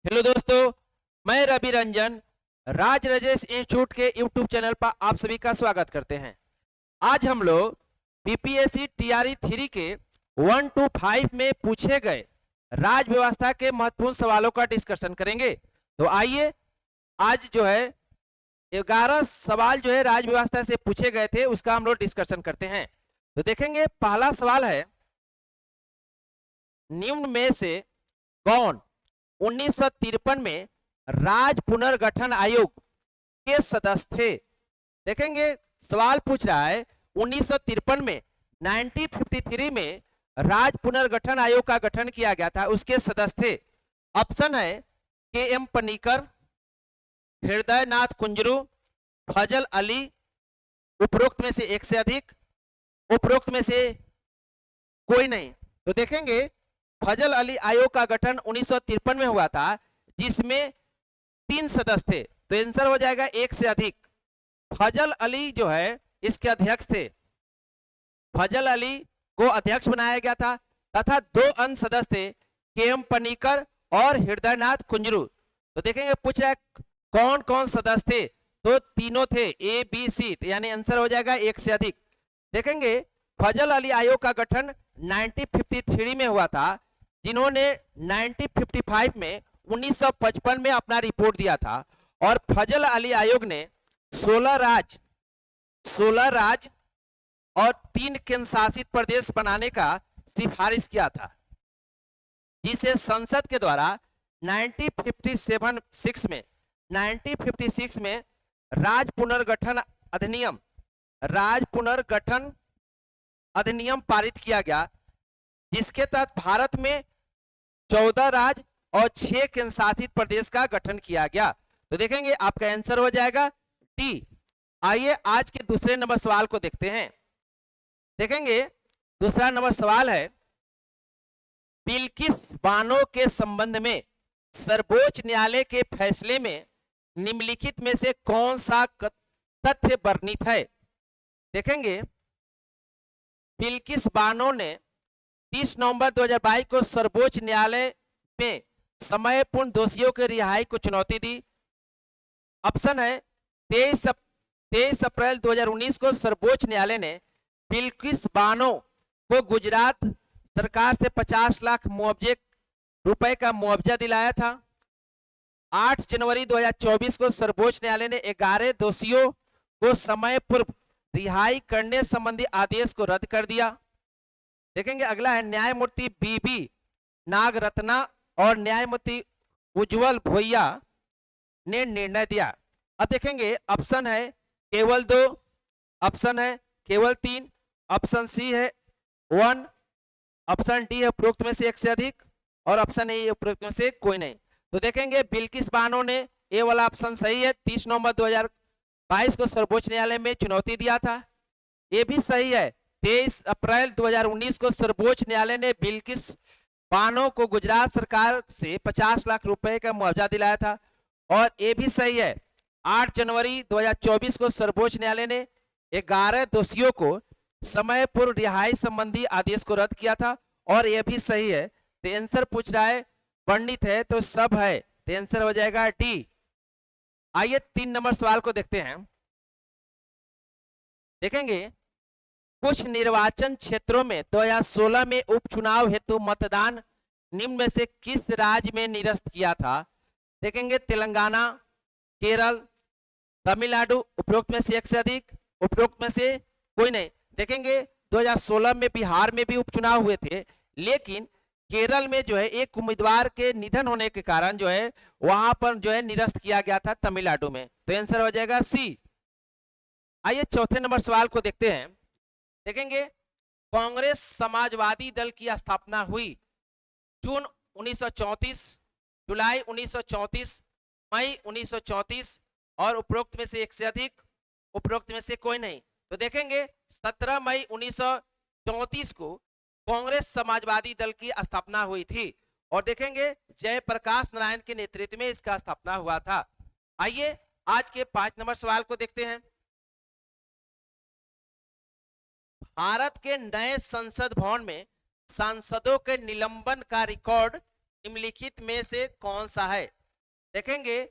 Hello दोस्तों, मैं रवि रंजन राज Rajesh institute के यूट्यूब चैनल पर आप सभी का स्वागत करते हैं। आज हम लोग बीपीएससी टीआरई 3 के 1 to 5 में पूछे गए राज व्यवस्था के महत्वपूर्ण सवालों का डिस्कशन करेंगे। तो आइए, आज जो है 11 सवाल जो है राज व्यवस्था से पूछे गए थे, उसका हम लोग डिस्कशन करते हैं। तो देखेंगे, पहला सवाल है, निम्न में से कौन 1953 में राज पुनर्गठन आयोग के सदस्य थे? देखेंगे, सवाल पूछ रहा है 1953 में 1953 में राज पुनर्गठन आयोग का गठन किया गया था, उसके सदस्य थे। ऑप्शन है के एम पनीकर, हृदय नाथ कुंजरू, फजल अली, उपरोक्त में से एक से अधिक, उपरोक्त में से कोई नहीं। तो देखेंगे, फजल अली आयोग का गठन 1953 में हुआ था, जिसमें 3 सदस्य थे। तो आंसर हो जाएगा एक से अधिक। फजल अली जो है इसके अध्यक्ष थे, फजल अली को अध्यक्ष बनाया गया था, तथा 2 अन्य सदस्य थे, के एम पनीकर और हृदयनाथ कुंजरू। तो देखेंगे, पूछ रहा है कौन कौन सदस्य थे, तो तीनों थे, ए बी सी, यानी आंसर हो जाएगा एक से अधिक। देखेंगे, फजल अली आयोग का गठन 1953 में हुआ था, जिन्होंने 1955 में 1955 में अपना रिपोर्ट दिया था, और फजल अली आयोग ने 16 राज्य और 3 केंद्र शासित प्रदेश बनाने का सिफारिश किया था, जिसे संसद के द्वारा 1956 में राज पुनर्गठन अधिनियम पारित किया गया, जिसके तहत भारत में 14 राज्य और 6 केंद्र शासित प्रदेश का गठन किया गया। तो देखेंगे, आपका आंसर हो जाएगा डी। आइए, आज के दूसरे नंबर सवाल को देखते हैं। देखेंगे, दूसरा नंबर सवाल है, बिल्किस बानो के संबंध में सर्वोच्च न्यायालय के फैसले में निम्नलिखित में से कौन सा तथ्य वर्णित है? देखेंगे, बिल्किस बानो ने 30 नवंबर 2022 को सर्वोच्च न्यायालय में समयपूर्ण दोषियों के रिहाई को चुनौती दी। ऑप्शन है 23 अप्रैल 2019 को सर्वोच्च न्यायालय ने बिल्किस बानो को गुजरात सरकार से 50 लाख रुपए का मुआवजा दिलाया था। 8 जनवरी 2024 को सर्वोच्च न्यायालय ने 11 दोषियों को समय पूर्व रिहाई करने संबंधी आदेश को रद्द कर दिया। देखेंगे, अगला है, न्यायमूर्ति बीबी नागरत्ना और न्यायमूर्ति उज्जवल भोइया ने निर्णय दिया। अब देखेंगे, ऑप्शन है केवल 2, ऑप्शन है केवल 3, ऑप्शन सी है 1, ऑप्शन डी है उपरोक्त में से एक से अधिक, और ऑप्शन ए उपरोक्त में से कोई नहीं। तो देखेंगे, बिल्किस बानो ने ए वाला ऑप्शन सही है, 30 नवंबर 2022 को सर्वोच्च न्यायालय में चुनौती दिया था। ये भी सही है, 23 अप्रैल 2019 को सर्वोच्च न्यायालय ने बिल्किस बानो को गुजरात सरकार से 50 लाख रुपए का मुआवजा दिलाया था। और ये भी सही है, 8 जनवरी 2024 को सर्वोच्च न्यायालय ने 11 दोषियों को समय पूर्व रिहाई संबंधी आदेश को रद्द किया था। और यह भी सही है। तो आंसर पूछ रहा है वर्णित है, तो सब है, तो आंसर हो जाएगा डी। आइए 3 नंबर सवाल को देखते हैं। देखेंगे, कुछ निर्वाचन क्षेत्रों में 2016 में उपचुनाव हेतु मतदान निम्न में से किस राज्य में निरस्त किया था? देखेंगे, तेलंगाना, केरल, तमिलनाडु, उपरोक्त में से एक से अधिक, उपरोक्त में से कोई नहीं। देखेंगे, 2016 में बिहार में भी उपचुनाव हुए थे, लेकिन केरल में जो है एक उम्मीदवार के निधन होने के कारण जो है वहां पर जो है निरस्त किया गया था, तमिलनाडु में। तो आंसर हो जाएगा सी। आइए चौथे नंबर सवाल को देखते हैं। देखेंगे, कांग्रेस समाजवादी दल की स्थापना हुई जून 1934, जुलाई 1934, मई 1934, और उपरोक्त में से एक से अधिक, उपरोक्त में से कोई नहीं। तो देखेंगे, 17 मई 1934 को कांग्रेस समाजवादी दल की स्थापना हुई थी, और देखेंगे जयप्रकाश नारायण के नेतृत्व में इसका स्थापना हुआ था। आइए आज के 5 नंबर सवाल को देखते हैं। भारत के नए संसद भवन में सांसदों के निलंबन का रिकॉर्ड निम्नलिखित में से कौन सा है? देखेंगे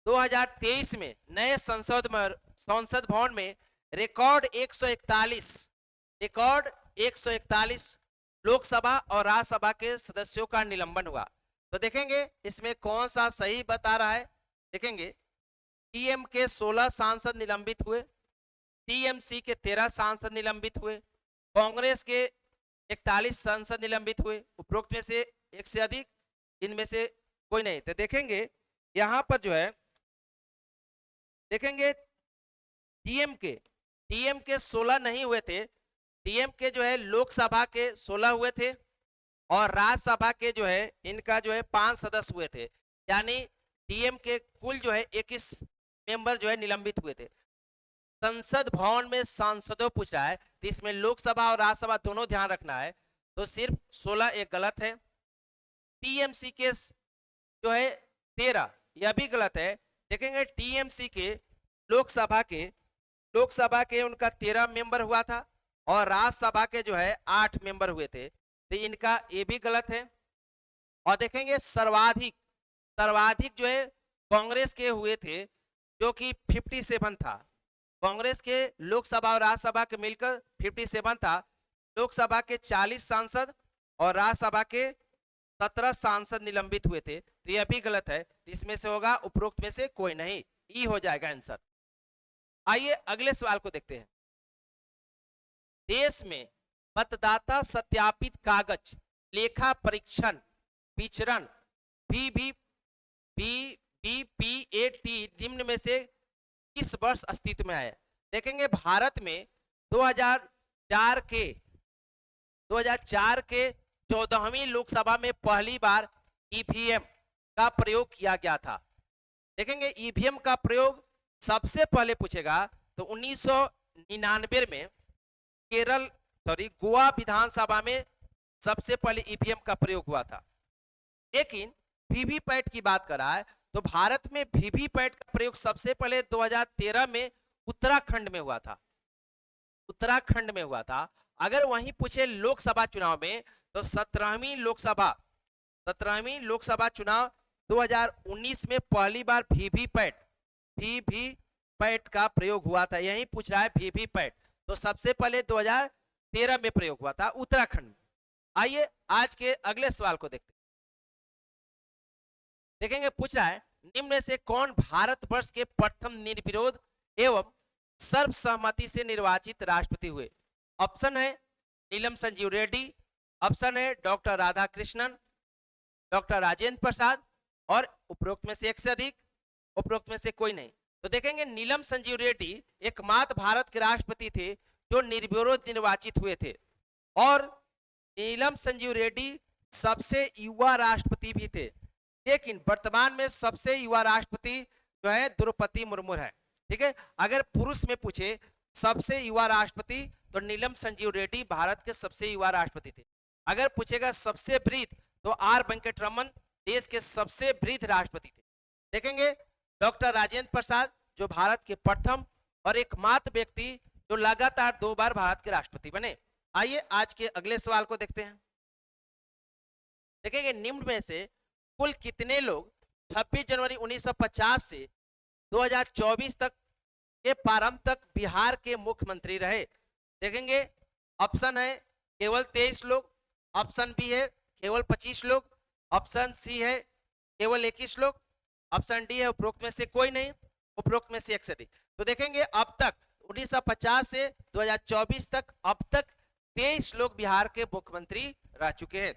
2023 में नए संसद भवन में रिकॉर्ड 141 लोकसभा और राज्यसभा के सदस्यों का निलंबन हुआ। तो देखेंगे इसमें कौन सा सही बता रहा है। देखेंगे टीएम के 16 सांसद निलंबित हुए, टीएमसी के 13 सांसद निलंबित हुए, कांग्रेस के 41 सांसद निलंबित हुए। उपरोक्त में से एक से अधिक, इनमें से कोई नहीं। तो देखेंगे यहां पर जो है, देखेंगे टीएम के 16 नहीं हुए थे। टीएम के जो है लोकसभा के 16 हुए थे और राज्यसभा के जो है इनका जो है 5 सदस्य हुए थे, यानी टीएम के कुल जो है 21 मेंबर जो है निलंबित हुए थे। संसद भवन में सांसदों पूछ रहा है, तो इसमें लोकसभा और राज्यसभा दोनों ध्यान रखना है, तो सिर्फ 16 एक गलत है। टीएमसी के जो है 13, यह भी गलत है। देखेंगे टीएमसी के लोकसभा के उनका 13 मेंबर हुआ था और राज्यसभा के जो है 8 मेंबर हुए थे, तो इनका ये भी गलत है। और देखेंगे सर्वाधिक जो है कांग्रेस के हुए थे, जो कि 57 था। कांग्रेस के लोकसभा और राज्यसभा के मिलकर 57 था। लोकसभा के 40 सांसद और राज्यसभा के 17 सांसद निलंबित हुए थे, तो यह भी गलत है। इसमें से होगा उपरोक्त में से कोई नहीं, ई हो जाएगा आंसर। आइए अगले सवाल को देखते हैं। देश में मतदाता सत्यापित कागज लेखा परीक्षण विचरण बीबीपीएटी निम्न में से किस वर्ष अस्तित्व में आया? देखेंगे भारत में 2004 के 14वीं लोकसभा में पहली बार ईवीएम का प्रयोग किया गया था। देखेंगे ईवीएम का प्रयोग सबसे पहले पूछेगा तो 1999 में गोवा विधानसभा में सबसे पहले ईवीएम का प्रयोग हुआ था। लेकिन वीवीपैट की बात कर रहा है तो भारत में वीवीपैट का प्रयोग सबसे पहले 2013 में उत्तराखंड में हुआ था। अगर वहीं पूछे लोकसभा चुनाव में तो 17वीं लोकसभा चुनाव 2019 में पहली बार वीवीपैट का प्रयोग हुआ था। यही पूछ रहा है वीवीपैट, तो सबसे पहले 2013 में प्रयोग हुआ था उत्तराखंड में। आइए आज के अगले सवाल को देखते हैं। देखेंगे पूछ रहा है निम्न में से कौन भारतवर्ष के प्रथम निर्विरोध एवं सर्वसहमति से निर्वाचित राष्ट्रपति हुए? ऑप्शन है नीलम संजीव रेड्डी, ऑप्शन है डॉक्टर राधाकृष्णन, डॉक्टर राजेंद्र प्रसाद, और उपरोक्त में से एक से अधिक, उपरोक्त में से कोई नहीं। तो देखेंगे नीलम संजीव रेड्डी एकमात्र भारत के राष्ट्रपति थे जो निर्विरोध निर्वाचित हुए थे, और नीलम संजीव रेड्डी सबसे युवा राष्ट्रपति भी थे। लेकिन वर्तमान में सबसे युवा राष्ट्रपति जो है द्रौपदी मुर्मू है। ठीक है, अगर पुरुष में पूछे सबसे युवा राष्ट्रपति तो नीलम संजीव रेड्डी भारत के सबसे युवा राष्ट्रपति थे। अगर पूछेगा सबसे वृद्ध तो आर वेंकटरमन देश के सबसे वृद्ध राष्ट्रपति थे। देखेंगे डॉक्टर राजेंद्र प्रसाद जो भारत के प्रथम और एकमात्र व्यक्ति जो लगातार 2 बार भारत के राष्ट्रपति बने। आइए आज के अगले सवाल को देखते हैं। देखेंगे निम्न में से कुल कितने लोग 26 जनवरी 1950 से 2024 तक के प्रारंभ तक बिहार के मुख्यमंत्री रहे? देखेंगे ऑप्शन है केवल 23 लोग, ऑप्शन बी है केवल 25 लोग, ऑप्शन सी है केवल 21 लोग, ऑप्शन डी है उपरोक्त में से कोई नहीं, उपरोक्त में से एक से अधिक। तो देखेंगे अब तक 1950 से 2024 तक अब तक 23 लोग बिहार के मुख्यमंत्री रह चुके हैं।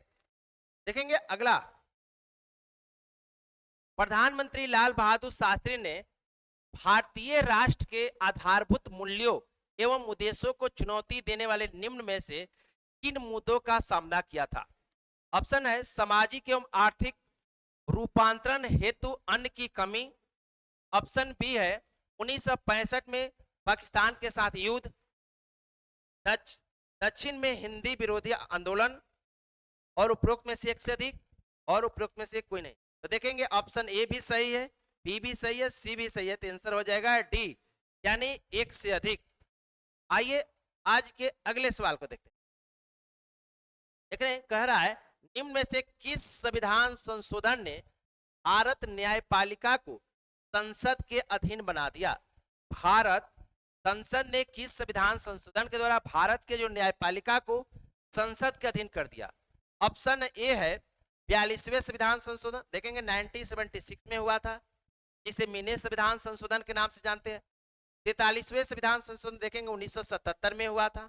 देखेंगे अगला, प्रधानमंत्री लाल बहादुर शास्त्री ने भारतीय राष्ट्र के आधारभूत मूल्यों एवं उद्देश्यों को चुनौती देने वाले निम्न में से किन मुद्दों का सामना किया था? ऑप्शन है सामाजिक एवं आर्थिक रूपांतरण हेतु अन्न की कमी, ऑप्शन बी है 1965 में पाकिस्तान के साथ युद्ध, दक्षिण में हिंदी विरोधी आंदोलन, और उपरोक्त में से एक से अधिक, और उपरोक्त में से कोई नहीं। तो देखेंगे ऑप्शन ए भी सही है, बी भी सही है, सी भी सही है, तो आंसर हो जाएगा डी यानी एक से अधिक। आइए आज के अगले सवाल को देखते हैं। देख रहे हैं कह रहा है निम्न में से किस संविधान संशोधन ने भारत न्यायपालिका को संसद के अधीन बना दिया? भारत संसद ने किस संविधान संशोधन के द्वारा भारत के जो न्यायपालिका को संसद के अधीन कर दिया? ऑप्शन ए है 42वें संविधान संशोधन, देखेंगे 1976 में हुआ था, जिसे मिनी संविधान संशोधन के नाम से जानते हैं। 43वें संविधान संशोधन देखेंगे 1977 में हुआ था।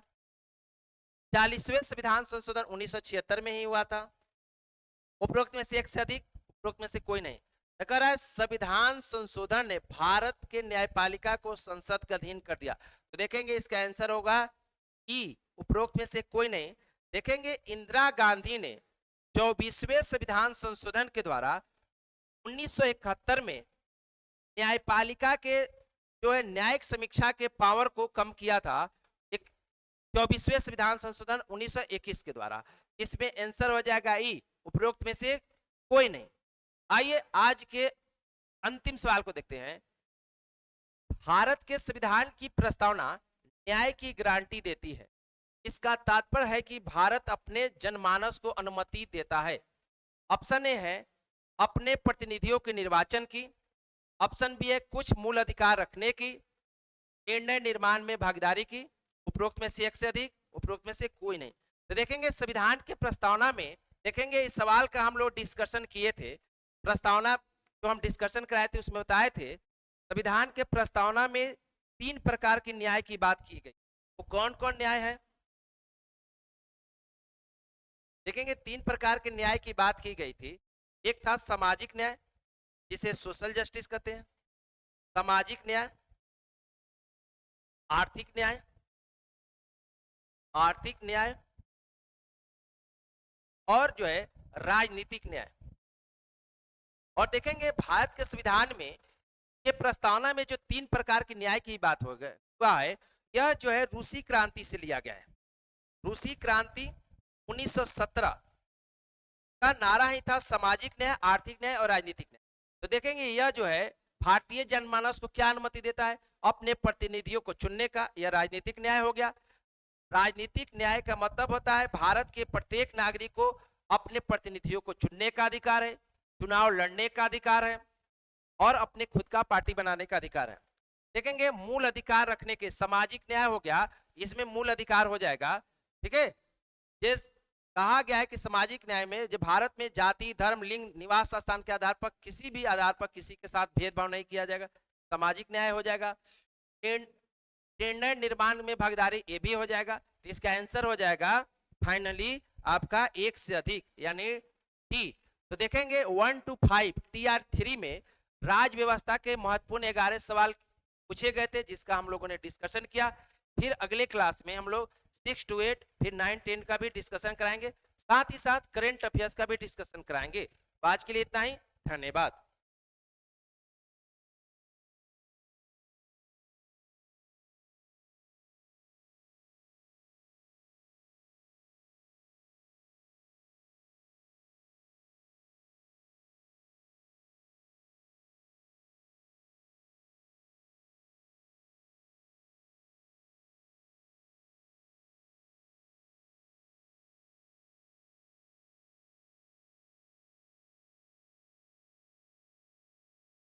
40वें संविधान संशोधन 1976 में ही हुआ था। उपरोक्त में से एक से अधिक, उपरोक्त में से कोई नहीं। तो कह रहा है संविधान संशोधन ने भारत के न्यायपालिका को संसद के अधीन कर दिया। तो देखेंगे इसका आंसर होगा ई, उपरोक्त में से कोई नहीं। देखेंगे इंदिरा गांधी ने 24वें संविधान संशोधन के द्वारा 1971 में न्यायपालिका के जो है न्यायिक समीक्षा के पावर को कम किया था, एक 24वें संविधान संशोधन 1921 के द्वारा। इसमें आंसर हो जाएगा ई, उपरोक्त में से कोई नहीं। आइए आज के अंतिम सवाल को देखते हैं। भारत के संविधान की प्रस्तावना न्याय की गारंटी देती है। इसका तात्पर्य है कि भारत अपने जनमानस को अनुमति देता है। ऑप्शन ए है अपने प्रतिनिधियों के निर्वाचन की, ऑप्शन बी है कुछ मूल अधिकार रखने की, निर्णय निर्माण में भागीदारी की, उपरोक्त में से एक से अधिक, उपरोक्त में से कोई नहीं। तो देखेंगे संविधान के प्रस्तावना में, देखेंगे इस सवाल का हम लोग डिस्कशन किए थे। प्रस्तावना जो हम डिस्कशन कराए थे उसमें बताए थे संविधान के प्रस्तावना में 3 प्रकार के न्याय की बात की गई। वो कौन कौन न्याय है? देखेंगे 3 प्रकार के न्याय की बात की गई थी। एक था सामाजिक न्याय, जिसे सोशल जस्टिस कहते हैं, सामाजिक न्याय, आर्थिक न्याय, आर्थिक न्याय और जो है राजनीतिक न्याय। और देखेंगे भारत के संविधान में ये प्रस्तावना में जो 3 प्रकार के न्याय की बात हुआ है, यह जो है रूसी क्रांति से लिया गया है। रूसी क्रांति 1917 का नारा ही था सामाजिक न्याय, आर्थिक न्याय और राजनीतिक न्याय। तो देखेंगे यह जो है भारतीय जनमानस को क्या अनुमति देता है? अपने प्रतिनिधियों को चुनने का। यह राजनीतिक न्याय हो गया। राजनीतिक न्याय का मतलब होता है भारत के प्रत्येक नागरिक को अपने प्रतिनिधियों को चुनने का अधिकार है, चुनाव लड़ने का अधिकार है और अपने खुद का पार्टी बनाने का अधिकार है। देखेंगे मूल अधिकार रखने के, सामाजिक न्याय हो गया, इसमें मूल अधिकार हो जाएगा। ठीक है, ये कहा गया है कि सामाजिक न्याय में जो भारत में जाति, धर्म, लिंग, निवास स्थान के आधार पर किसी भी आधार पर किसी के साथ भेदभाव नहीं किया जाएगा, सामाजिक न्याय हो जाएगा। निर्णय निर्माण में भागीदारी, ये भी हो जाएगा। तो इसका आंसर हो जाएगा फाइनली आपका 1 से अधिक, यानी डी। तो देखेंगे 1 to 5 TR3 में राज्य व्यवस्था के महत्वपूर्ण 11 सवाल पूछे गए थे, जिसका हम लोगों ने डिस्कशन किया। फिर अगले क्लास में हम लोग 6 to 8 फिर 9, 10 का भी डिस्कशन कराएंगे, साथ ही साथ करंट अफेयर्स का भी डिस्कशन कराएंगे। आज के लिए इतना ही, धन्यवाद।